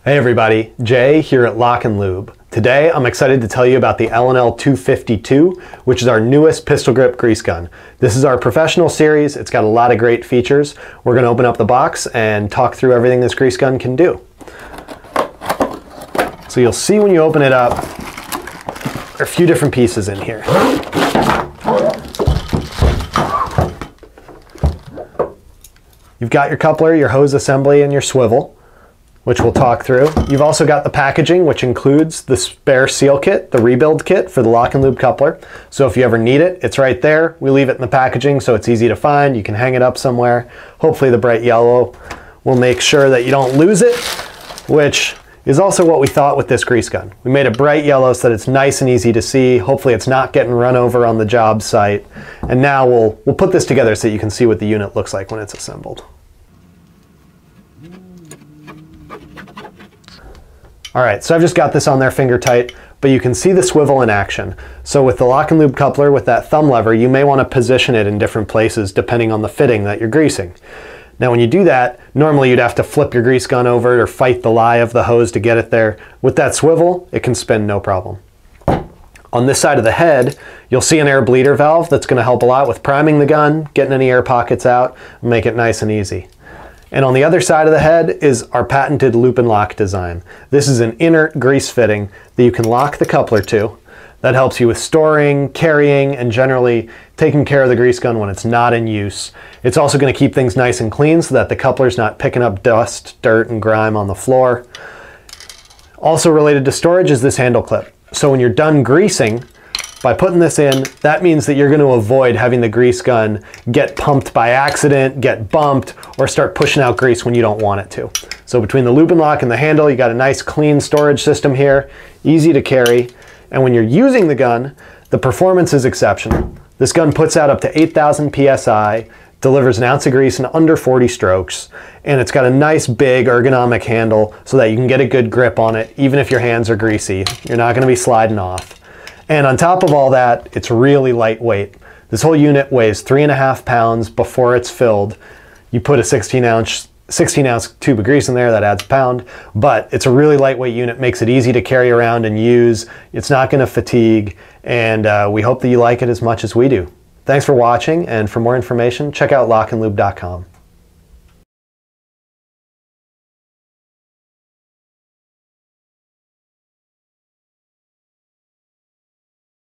Hey everybody, Jay here at LockNLube. Today I'm excited to tell you about the L&L 252, which is our newest pistol grip grease gun. This is our professional series. It's got a lot of great features. We're going to open up the box and talk through everything this grease gun can do. So you'll see when you open it up, there are a few different pieces in here. You've got your coupler, your hose assembly, and your swivel, which we'll talk through. You've also got the packaging, which includes the spare seal kit, the rebuild kit for the LockNLube coupler. So if you ever need it, it's right there. We leave it in the packaging so it's easy to find. You can hang it up somewhere. Hopefully the bright yellow will make sure that you don't lose it, which is also what we thought with this grease gun. We made it bright yellow so that it's nice and easy to see. Hopefully it's not getting run over on the job site. And now we'll put this together so that you can see what the unit looks like when it's assembled. All right, so I've just got this on there finger tight, but you can see the swivel in action. So with the LockNLube coupler, with that thumb lever, you may want to position it in different places depending on the fitting that you're greasing. Now when you do that, normally you'd have to flip your grease gun over or fight the lie of the hose to get it there. With that swivel, it can spin no problem. On this side of the head, you'll see an air bleeder valve that's going to help a lot with priming the gun, getting any air pockets out, and make it nice and easy. And on the other side of the head is our patented loop and lock design. This is an inert grease fitting that you can lock the coupler to. That helps you with storing, carrying, and generally taking care of the grease gun when it's not in use. It's also going to keep things nice and clean so that the coupler's not picking up dust, dirt, and grime on the floor. Also related to storage is this handle clip. So when you're done greasing, by putting this in, that means that you're going to avoid having the grease gun get pumped by accident, get bumped, or start pushing out grease when you don't want it to. So between the loop and lock and the handle, you got a nice clean storage system here, easy to carry. And when you're using the gun, the performance is exceptional. This gun puts out up to 8,000 PSI, delivers an ounce of grease in under 40 strokes, and it's got a nice big ergonomic handle so that you can get a good grip on it, even if your hands are greasy. You're not going to be sliding off. And on top of all that, it's really lightweight. This whole unit weighs 3.5 pounds before it's filled. You put a 16-ounce tube of grease in there, that adds a pound, but it's a really lightweight unit, makes it easy to carry around and use. It's not going to fatigue, and we hope that you like it as much as we do. Thanks for watching, and for more information, check out LockNLube.com.